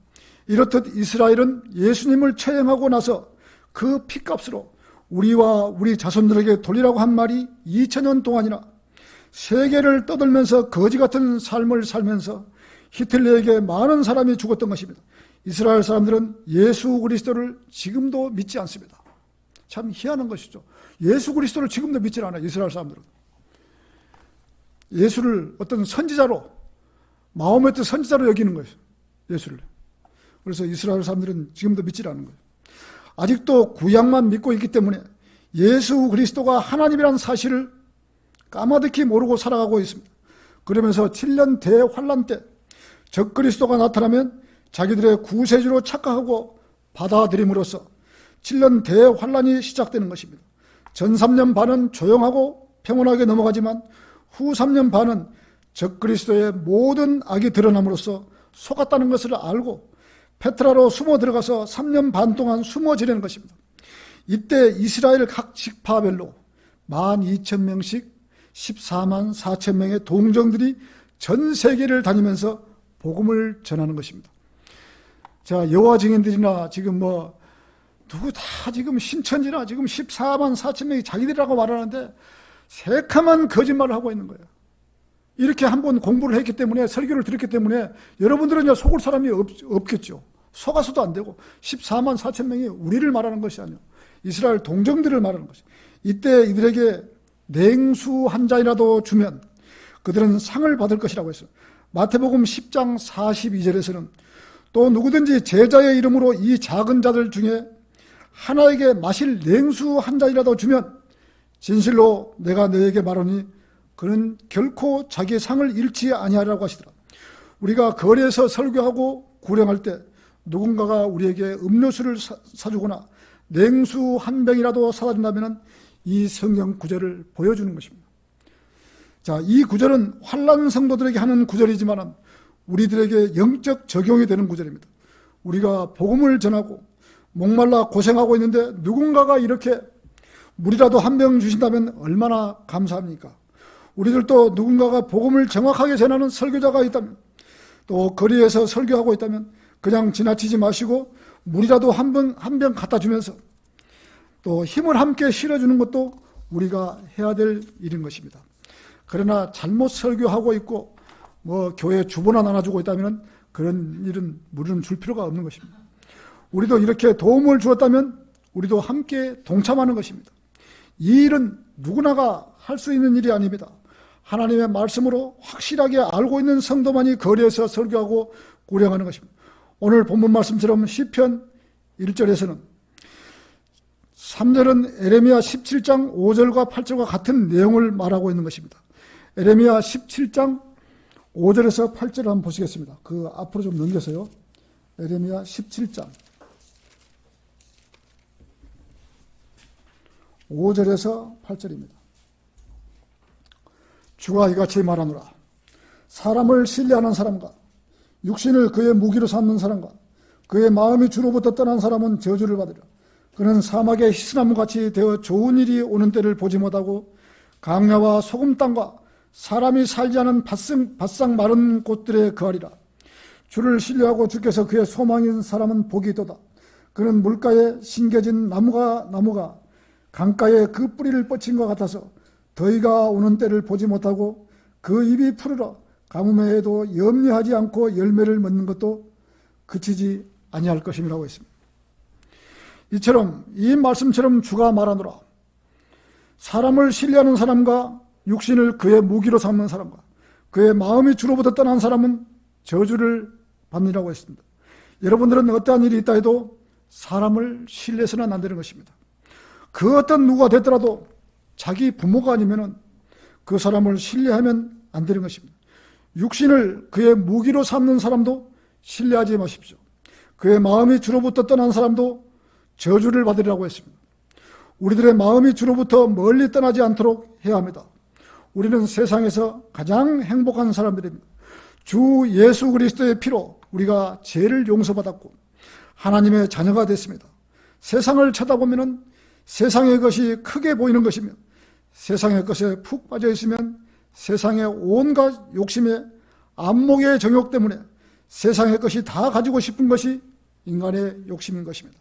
이렇듯 이스라엘은 예수님을 처형하고 나서 그 핏값으로 우리와 우리 자손들에게 돌리라고 한 말이 2000년 동안이나 세계를 떠돌면서 거지 같은 삶을 살면서 히틀러에게 많은 사람이 죽었던 것입니다. 이스라엘 사람들은 예수 그리스도를 지금도 믿지 않습니다. 참 희한한 것이죠. 예수 그리스도를 지금도 믿지 않아요. 이스라엘 사람들은. 예수를 어떤 선지자로, 마호메트 선지자로 여기는 거예요. 예수를. 그래서 이스라엘 사람들은 지금도 믿지 않는 거예요. 아직도 구약만 믿고 있기 때문에 예수 그리스도가 하나님이라는 사실을 까마득히 모르고 살아가고 있습니다. 그러면서 7년 대환란 때 적그리스도가 나타나면 자기들의 구세주로 착각하고 받아들임으로써 7년 대환란이 시작되는 것입니다. 전 3년 반은 조용하고 평온하게 넘어가지만 후 3년 반은 적그리스도의 모든 악이 드러남으로써 속았다는 것을 알고 페트라로 숨어 들어가서 3년 반 동안 숨어 지내는 것입니다. 이때 이스라엘 각 지파별로 12,000명씩 14만 4천 명의 동정들이 전 세계를 다니면서 복음을 전하는 것입니다. 자, 여호와 증인들이나 지금 누구 다 지금 신천지나 지금 14만 4천 명이 자기들이라고 말하는데 새카만 거짓말을 하고 있는 거예요. 이렇게 한번 공부를 했기 때문에, 설교를 들었기 때문에 여러분들은 이제 속을 사람이 없겠죠. 속아서도 안 되고 14만 4천 명이 우리를 말하는 것이 아니고 이스라엘 동정들을 말하는 것이. 이때 이들에게 냉수 한 잔이라도 주면 그들은 상을 받을 것이라고 했어요. 마태복음 10장 42절에서는 또 누구든지 제자의 이름으로 이 작은 자들 중에 하나에게 마실 냉수 한 잔이라도 주면 진실로 내가 너에게 말하니 그는 결코 자기의 상을 잃지 아니하리라고 하시더라. 우리가 거리에서 설교하고 구령할 때 누군가가 우리에게 음료수를 사주거나 냉수 한 병이라도 사다 준다면 이 성경 구절을 보여주는 것입니다. 자, 이 구절은 환난 성도들에게 하는 구절이지만 우리들에게 영적 적용이 되는 구절입니다. 우리가 복음을 전하고 목말라 고생하고 있는데 누군가가 이렇게 물이라도 한 병 주신다면 얼마나 감사합니까? 우리들도 누군가가 복음을 정확하게 전하는 설교자가 있다면, 또 거리에서 설교하고 있다면 그냥 지나치지 마시고 물이라도 한 병 갖다 주면서 또 힘을 함께 실어주는 것도 우리가 해야 될 일인 것입니다. 그러나 잘못 설교하고 있고 교회 주보나 나눠주고 있다면 그런 일은 물은 줄 필요가 없는 것입니다. 우리도 이렇게 도움을 주었다면 우리도 함께 동참하는 것입니다. 이 일은 누구나가 할 수 있는 일이 아닙니다. 하나님의 말씀으로 확실하게 알고 있는 성도만이 거리에서 설교하고 구령하는 것입니다. 오늘 본문 말씀처럼 시편 1절에서는 3절은 에레미야 17장 5절과 8절과 같은 내용을 말하고 있는 것입니다. 에레미야 17장 5절에서 8절을 한번 보시겠습니다. 그 앞으로 좀 넘겨서요. 에레미야 17장 5절에서 8절입니다. 주가 이같이 말하노라. 사람을 신뢰하는 사람과 육신을 그의 무기로 삼는 사람과 그의 마음이 주로부터 떠난 사람은 저주를 받으리라. 그는 사막의 히스나무같이 되어 좋은 일이 오는 때를 보지 못하고 강야와 소금 땅과 사람이 살지 않은 바싹 마른 곳들에 거하리라. 주를 신뢰하고 주께서 그의 소망인 사람은 복이 있도다. 그는 물가에 심겨진 나무가 강가에 그 뿌리를 뻗친 것 같아서 더위가 오는 때를 보지 못하고 그 입이 푸르러 가뭄에도 염려하지 않고 열매를 맺는 것도 그치지 아니할 것임이라고 했습니다. 이처럼 이 말씀처럼 주가 말하노라. 사람을 신뢰하는 사람과 육신을 그의 무기로 삼는 사람과 그의 마음이 주로부터 떠난 사람은 저주를 받느라고 했습니다. 여러분들은 어떠한 일이 있다 해도 사람을 신뢰해서는 안 되는 것입니다. 그 어떤 누가 됐더라도 자기 부모가 아니면 그 사람을 신뢰하면 안 되는 것입니다. 육신을 그의 무기로 삼는 사람도 신뢰하지 마십시오. 그의 마음이 주로부터 떠난 사람도 저주를 받으리라고 했습니다. 우리들의 마음이 주로부터 멀리 떠나지 않도록 해야 합니다. 우리는 세상에서 가장 행복한 사람들입니다. 주 예수 그리스도의 피로 우리가 죄를 용서받았고 하나님의 자녀가 됐습니다. 세상을 쳐다보면 세상의 것이 크게 보이는 것이며 세상의 것에 푹 빠져 있으면 세상의 온갖 욕심에 안목의 정욕 때문에 세상의 것이 다 가지고 싶은 것이 인간의 욕심인 것입니다.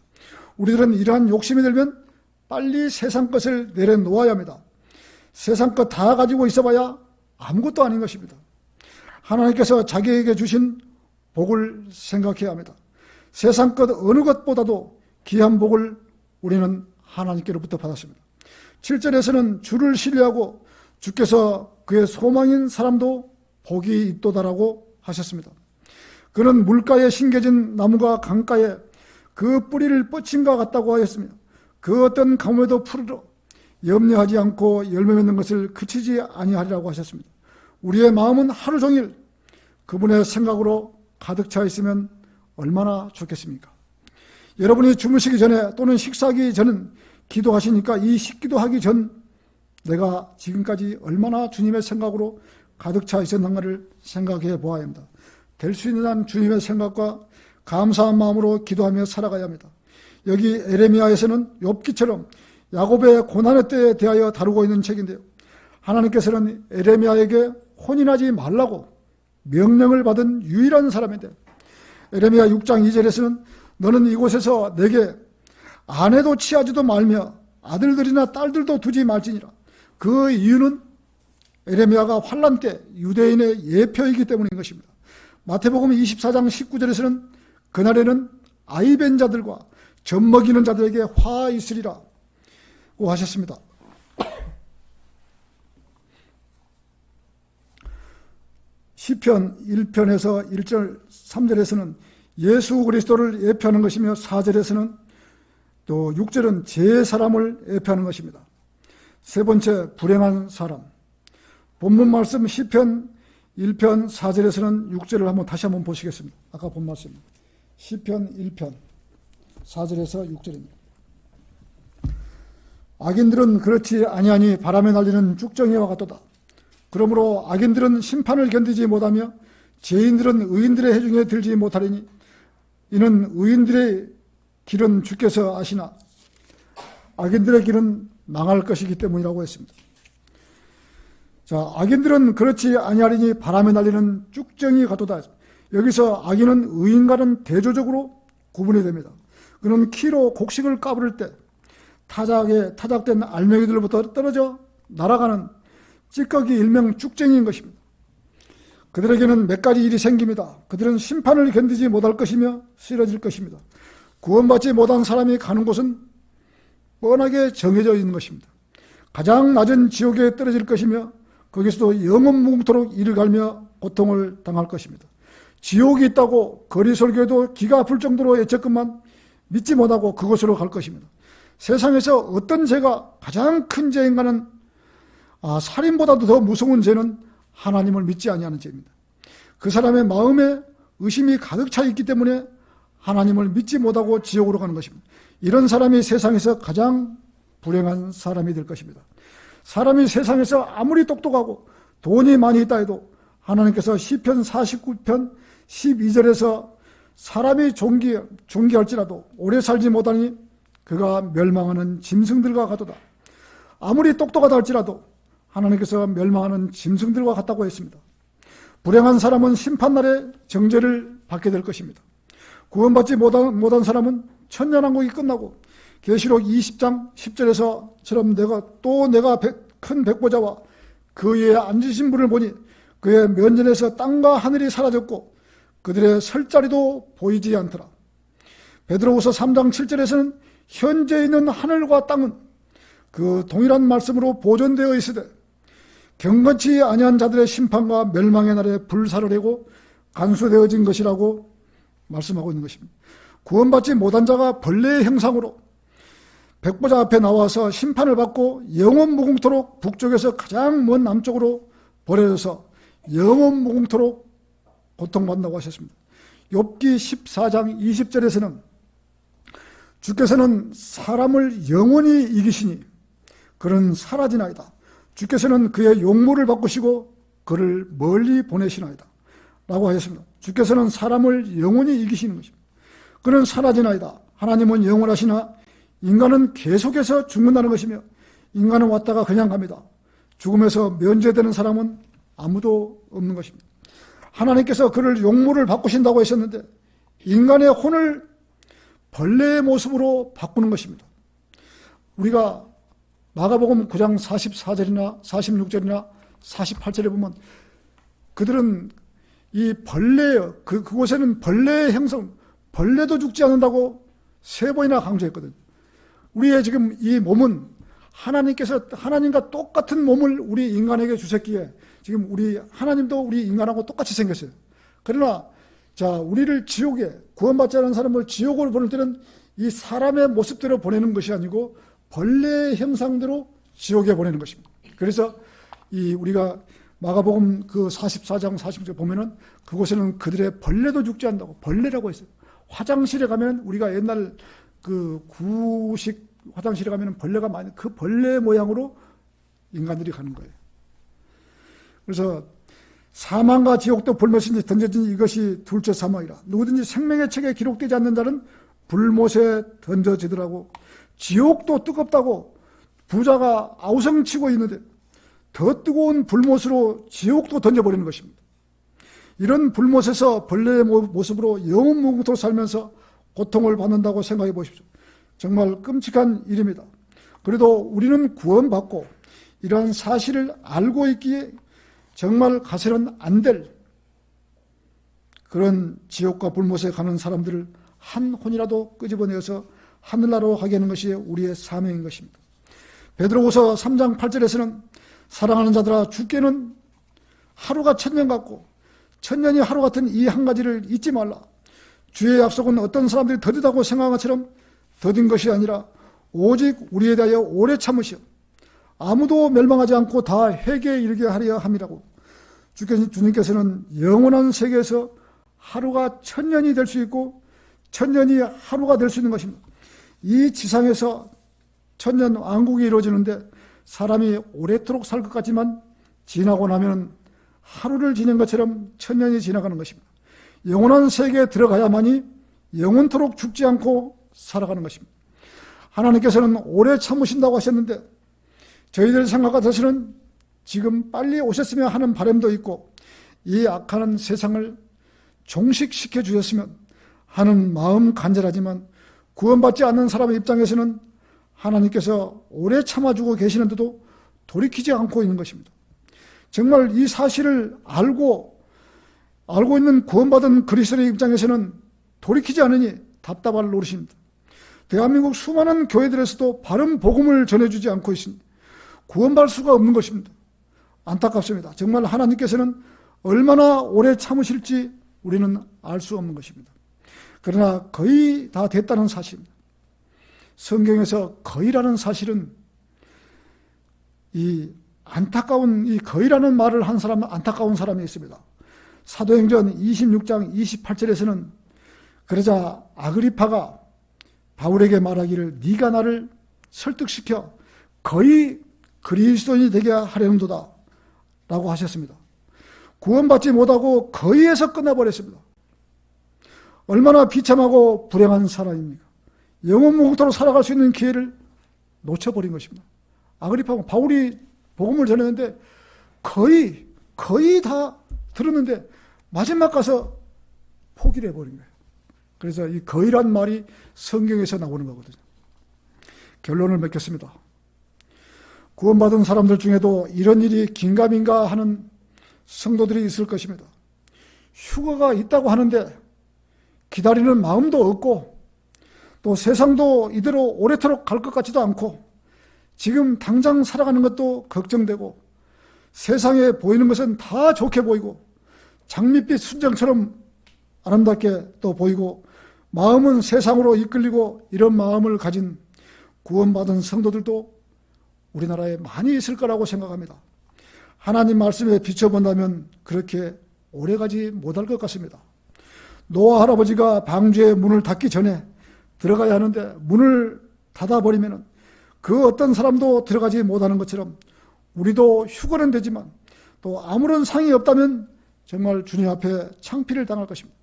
우리들은 이러한 욕심이 들면 빨리 세상 것을 내려놓아야 합니다. 세상 것 다 가지고 있어봐야 아무것도 아닌 것입니다. 하나님께서 자기에게 주신 복을 생각해야 합니다. 세상 것 어느 것보다도 귀한 복을 우리는 하나님께로부터 받았습니다. 7절에서는 주를 신뢰하고 주께서 그의 소망인 사람도 복이 있도다라고 하셨습니다. 그는 물가에 심겨진 나무가 강가에 그 뿌리를 뻗친 것 같다고 하였습니다. 그 어떤 가뭄에도 푸르러 염려하지 않고 열매 맺는 것을 그치지 아니하리라고 하셨습니다. 우리의 마음은 하루 종일 그분의 생각으로 가득 차 있으면 얼마나 좋겠습니까? 여러분이 주무시기 전에 또는 식사하기 전은 기도하시니까 이 식기도 전 내가 지금까지 얼마나 주님의 생각으로 가득 차 있었는가를 생각해 보아야 합니다. 될 수 있는 한 주님의 생각과 감사한 마음으로 기도하며 살아가야 합니다. 여기 에레미야에서는 욥기처럼 야곱의 고난의 때에 대하여 다루고 있는 책인데요. 하나님께서는 에레미야에게 혼인하지 말라고 명령을 받은 유일한 사람인데 에레미야 6장 2절에서는 너는 이곳에서 내게 아내도 취하지도 말며 아들들이나 딸들도 두지 말지니라. 그 이유는 에레미야가 환난 때 유대인의 예표이기 때문인 것입니다. 마태복음 24장 19절에서는 그날에는 아이벤 자들과 젖먹이는 자들에게 화 있으리라고 하셨습니다. 시편 1편에서 1절 3절에서는 예수 그리스도를 예표하는 것이며 4절에서는 또 6절은 제 사람을 예표하는 것입니다. 세 번째, 불행한 사람. 본문 말씀 시편 1편 4절에서는 6절을 다시 한번 보시겠습니다. 아까 본 말씀 시편 1편 4절에서 6절입니다. 악인들은 그렇지 아니하니 바람에 날리는 쭉정이와 같도다. 그러므로 악인들은 심판을 견디지 못하며 죄인들은 의인들의 해중에 들지 못하리니 이는 의인들의 길은 주께서 아시나 악인들의 길은 망할 것이기 때문이라고 했습니다. 자, 악인들은 그렇지 아니하리니 바람에 날리는 쭉정이 같도다. 여기서 악인은 의인과는 대조적으로 구분이 됩니다. 그는 키로 곡식을 까부를 때 타작된 알맹이들로부터 떨어져 날아가는 찌꺼기 일명 쭉정이인 것입니다. 그들에게는 몇 가지 일이 생깁니다. 그들은 심판을 견디지 못할 것이며 쓰러질 것입니다. 구원받지 못한 사람이 가는 곳은 뻔하게 정해져 있는 것입니다. 가장 낮은 지옥에 떨어질 것이며 거기서도 영원 무궁토록 이를 갈며 고통을 당할 것입니다. 지옥이 있다고 거리 설교에도 기가 아플 정도로 외쳤건만 믿지 못하고 그곳으로 갈 것입니다. 세상에서 어떤 죄가 가장 큰 죄인가는 살인보다도 더 무서운 죄는 하나님을 믿지 아니하는 죄입니다. 그 사람의 마음에 의심이 가득 차 있기 때문에 하나님을 믿지 못하고 지옥으로 가는 것입니다. 이런 사람이 세상에서 가장 불행한 사람이 될 것입니다. 사람이 세상에서 아무리 똑똑하고 돈이 많이 있다 해도 하나님께서 시편 49편 12절에서 사람이 존귀할지라도 오래 살지 못하니 그가 멸망하는 짐승들과 같도다. 아무리 똑똑하다 할지라도 하나님께서 멸망하는 짐승들과 같다고 했습니다. 불행한 사람은 심판날에 정죄를 받게 될 것입니다. 구원받지 못한 사람은 천년왕국이 끝나고 계시록 20장 10절에서처럼 내가 큰 백보자와 그 위에 앉으신 분을 보니 그의 면전에서 땅과 하늘이 사라졌고 그들의 설 자리도 보이지 않더라. 베드로후서 3장 7절에서는 현재 있는 하늘과 땅은 그 동일한 말씀으로 보존되어 있으되 경건치 아니한 자들의 심판과 멸망의 날에 불사를 내고 간수되어진 것이라고 말씀하고 있는 것입니다. 구원받지 못한 자가 벌레의 형상으로 백보자 앞에 나와서 심판을 받고 영원 무궁토록 북쪽에서 가장 먼 남쪽으로 버려져서 영원 무궁토록 고통받는다고 하셨습니다. 욥기 14장 20절에서는 주께서는 사람을 영원히 이기시니 그는 사라지나이다. 주께서는 그의 용모를 바꾸시고 그를 멀리 보내시나이다 라고 하셨습니다. 주께서는 사람을 영원히 이기시는 것입니다. 그는 사라지나이다. 하나님은 영원하시나 인간은 계속해서 죽는다는 것이며 인간은 왔다가 그냥 갑니다. 죽음에서 면제되는 사람은 아무도 없는 것입니다. 하나님께서 그를 용모를 바꾸신다고 하셨는데 인간의 혼을 벌레의 모습으로 바꾸는 것입니다. 우리가 마가복음 9장 44절이나 46절이나 48절에 보면 그들은 이 벌레, 그곳에는 벌레의 형성, 벌레도 죽지 않는다고 3번이나 강조했거든요. 우리의 지금 이 몸은 하나님께서 하나님과 똑같은 몸을 우리 인간에게 주셨기에 지금 우리 하나님도 우리 인간하고 똑같이 생겼어요. 그러나 자, 우리를 지옥에 구원받지 않은 사람을 지옥으로 보낼 때는 이 사람의 모습대로 보내는 것이 아니고 벌레의 형상대로 지옥에 보내는 것입니다. 그래서 이 우리가 마가복음 그 44장 40절 보면은 그곳에는 그들의 벌레도 죽지 않는다고 벌레라고 했어요. 화장실에 가면 우리가 옛날 그 구식 화장실에 가면 벌레가 많이 그 벌레 모양으로 인간들이 가는 거예요. 그래서 사망과 지옥도 불못인지 던져진 이것이 둘째 사망이라. 누구든지 생명의 책에 기록되지 않는 자는 불못에 던져지더라고. 지옥도 뜨겁다고 부자가 아우성치고 있는데 더 뜨거운 불못으로 지옥도 던져버리는 것입니다. 이런 불못에서 벌레의 모습으로 영원무궁토록 살면서 고통을 받는다고 생각해 보십시오. 정말 끔찍한 일입니다. 그래도 우리는 구원받고 이러한 사실을 알고 있기에 정말 가서는 안 될 그런 지옥과 불못에 가는 사람들을 한 혼이라도 끄집어내어서 하늘나라로 가게 하는 것이 우리의 사명인 것입니다. 베드로후서 3장 8절에서는 사랑하는 자들아 주께는 하루가 천년 같고 천년이 하루 같은 이 한 가지를 잊지 말라. 주의 약속은 어떤 사람들이 더디다고 생각한 것처럼 더딘 것이 아니라 오직 우리에 대하여 오래 참으시오. 아무도 멸망하지 않고 다 회개에 이르게 하려 함이라고. 주님께서는 영원한 세계에서 하루가 천년이 될 수 있고 천년이 하루가 될 수 있는 것입니다. 이 지상에서 천년 왕국이 이루어지는데 사람이 오래도록 살 것 같지만 지나고 나면 하루를 지낸 것처럼 천년이 지나가는 것입니다. 영원한 세계에 들어가야만이 영원토록 죽지 않고 살아가는 것입니다. 하나님께서는 오래 참으신다고 하셨는데 저희들 생각 같아서는 지금 빨리 오셨으면 하는 바람도 있고 이 악한 세상을 종식시켜 주셨으면 하는 마음 간절하지만 구원받지 않는 사람의 입장에서는 하나님께서 오래 참아주고 계시는데도 돌이키지 않고 있는 것입니다. 정말 이 사실을 알고 있는 구원받은 그리스도의 입장에서는 돌이키지 않으니 답답할 노릇입니다. 대한민국 수많은 교회들에서도 바른 복음을 전해주지 않고 있습니다. 구원받을 수가 없는 것입니다. 안타깝습니다. 정말 하나님께서는 얼마나 오래 참으실지 우리는 알 수 없는 것입니다. 그러나 거의 다 됐다는 사실입니다. 성경에서 거의라는 사실은 이 안타까운 이 거의라는 말을 한 사람 안타까운 사람이 있습니다. 사도행전 26장 28절에서는 그러자 아그리파가 바울에게 말하기를 네가 나를 설득시켜 거의 그리스도인이 되게 하려는도다 라고 하셨습니다. 구원받지 못하고 거의에서 끝나버렸습니다. 얼마나 비참하고 불행한 사람입니까? 영원무궁토록 살아갈 수 있는 기회를 놓쳐버린 것입니다. 아그리파가 바울이 복음을 전했는데 거의 다 들었는데 마지막 가서 포기를 해버린 거예요. 그래서 이 거의란 말이 성경에서 나오는 거거든요. 결론을 맺겠습니다. 구원받은 사람들 중에도 이런 일이 긴가민가 하는 성도들이 있을 것입니다. 휴가가 있다고 하는데 기다리는 마음도 없고 또 세상도 이대로 오래도록 갈 것 같지도 않고 지금 당장 살아가는 것도 걱정되고 세상에 보이는 것은 다 좋게 보이고 장밋빛 순정처럼 아름답게 또 보이고 마음은 세상으로 이끌리고 이런 마음을 가진 구원받은 성도들도 우리나라에 많이 있을 거라고 생각합니다. 하나님 말씀에 비춰본다면 그렇게 오래가지 못할 것 같습니다. 노아 할아버지가 방주의 문을 닫기 전에 들어가야 하는데 문을 닫아버리면 그 어떤 사람도 들어가지 못하는 것처럼 우리도 휴거는 되지만 또 아무런 상이 없다면 정말 주님 앞에 창피를 당할 것입니다.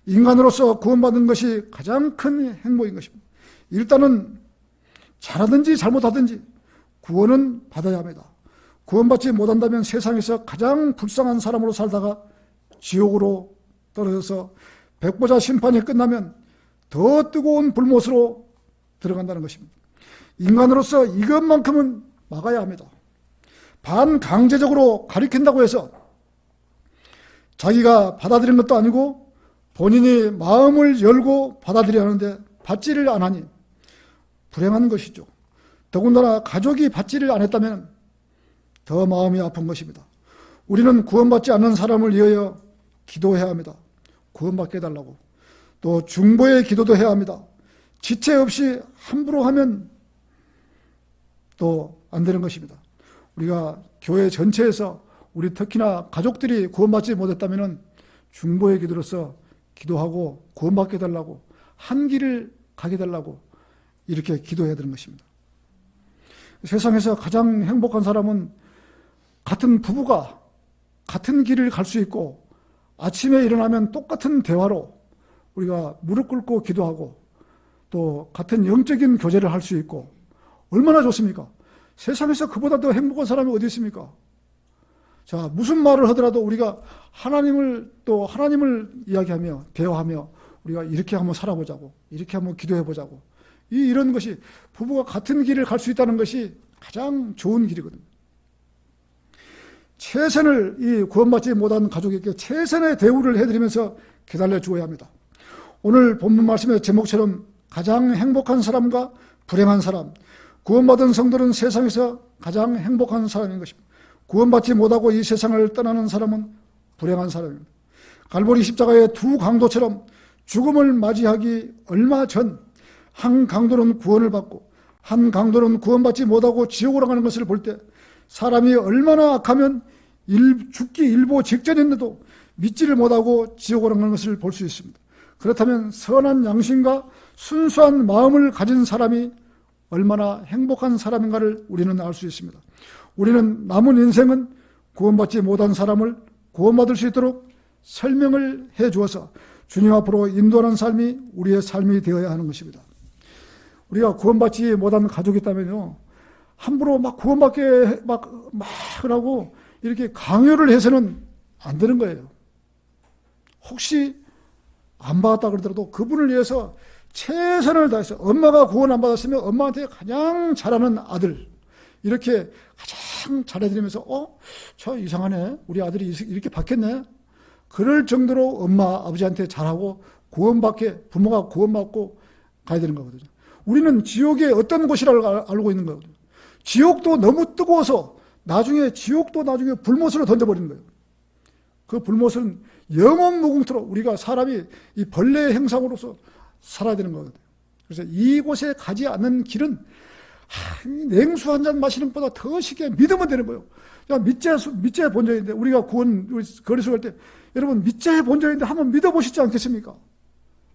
인간으로서 구원받는 것이 가장 큰 행복인 것입니다. 일단은 잘하든지 잘못하든지 구원은 받아야 합니다. 구원받지 못한다면 세상에서 가장 불쌍한 사람으로 살다가 지옥으로 떨어져서 백보자 심판이 끝나면 더 뜨거운 불못으로 들어간다는 것입니다. 인간으로서 이것만큼은 막아야 합니다. 반강제적으로 가리킨다고 해서 자기가 받아들인 것도 아니고 본인이 마음을 열고 받아들여야 하는데 받지를 않으니 불행한 것이죠. 더군다나 가족이 받지를 않았다면 더 마음이 아픈 것입니다. 우리는 구원받지 않는 사람을 위하여 기도해야 합니다. 구원받게 해달라고. 또 중보의 기도도 해야 합니다. 지체 없이 함부로 하면 또 안 되는 것입니다. 우리가 교회 전체에서 우리 특히나 가족들이 구원받지 못했다면 중보의 기도로서 기도하고 구원받게 해달라고 한 길을 가게 해달라고 이렇게 기도해야 되는 것입니다. 세상에서 가장 행복한 사람은 같은 부부가 같은 길을 갈 수 있고 아침에 일어나면 똑같은 대화로 우리가 무릎 꿇고 기도하고 또 같은 영적인 교제를 할 수 있고 얼마나 좋습니까? 세상에서 그보다 더 행복한 사람이 어디 있습니까? 자, 무슨 말을 하더라도 우리가 하나님을 이야기하며 대화하며 우리가 이렇게 한번 살아보자고 이렇게 한번 기도해보자고 이런 것이 부부가 같은 길을 갈 수 있다는 것이 가장 좋은 길이거든요. 최선을 이 구원받지 못한 가족에게 최선의 대우를 해드리면서 기다려 주어야 합니다. 오늘 본문 말씀의 제목처럼 가장 행복한 사람과 불행한 사람, 구원받은 성도는 세상에서 가장 행복한 사람인 것입니다. 구원받지 못하고 이 세상을 떠나는 사람은 불행한 사람입니다. 갈보리 십자가의 두 강도처럼 죽음을 맞이하기 얼마 전 한 강도는 구원을 받고 한 강도는 구원받지 못하고 지옥으로 가는 것을 볼 때 사람이 얼마나 악하면 죽기 일보 직전인데도 믿지를 못하고 지옥으로 가는 것을 볼 수 있습니다. 그렇다면 선한 양심과 순수한 마음을 가진 사람이 얼마나 행복한 사람인가를 우리는 알 수 있습니다. 우리는 남은 인생은 구원받지 못한 사람을 구원받을 수 있도록 설명을 해 주어서 주님 앞으로 인도하는 삶이 우리의 삶이 되어야 하는 것입니다. 우리가 구원받지 못한 가족이 있다면요, 함부로 막 구원받게 막 하라고 이렇게 강요를 해서는 안 되는 거예요. 혹시 안 받았다 그러더라도 그분을 위해서 최선을 다해서 엄마가 구원 안 받았으면 엄마한테 가장 잘하는 아들 이렇게 가장 잘해드리면서 저 이상하네 우리 아들이 이렇게 받겠네 그럴 정도로 엄마 아버지한테 잘하고 구원받게 부모가 구원받고 가야 되는 거거든요. 우리는 지옥이 어떤 곳이라고 알고 있는 거거든요. 지옥도 너무 뜨거워서 나중에 불못으로 던져버리는 거예요. 그 불못은 영원 무궁토록 우리가 사람이 이 벌레의 형상으로서 살아야 되는 거거든요. 그래서 이곳에 가지 않는 길은 냉수 한 잔 마시는 것보다 더 쉽게 믿으면 되는 거예요. 믿자의 본전인데 우리가 거리수 갈 때 여러분 믿자의 본전인데 한번 믿어보시지 않겠습니까?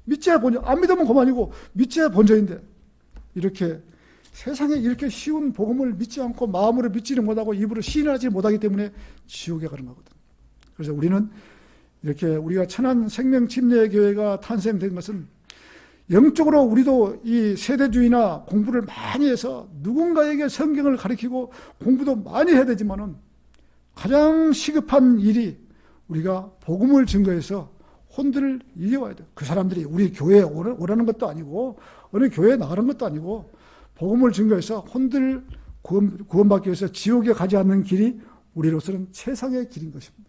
믿자의 본전 안 믿으면 그만이고 믿자의 본전인데 이렇게 세상에 이렇게 쉬운 복음을 믿지 않고 마음으로 믿지를 못하고 입으로 시인하지 못하기 때문에 지옥에 가는 거거든요. 그래서 우리는 이렇게 우리가 천안 생명침례교회가 탄생된 것은 영적으로 우리도 이 세대주의나 공부를 많이 해서 누군가에게 성경을 가르치고 공부도 많이 해야 되지만은 가장 시급한 일이 우리가 복음을 증거해서 혼들을 이겨와야 돼요. 그 사람들이 우리 교회에 오라는 것도 아니고 어느 교회에 나가는 것도 아니고 복음을 증거해서 혼들 구원받기 위해서 지옥에 가지 않는 길이 우리로서는 최상의 길인 것입니다.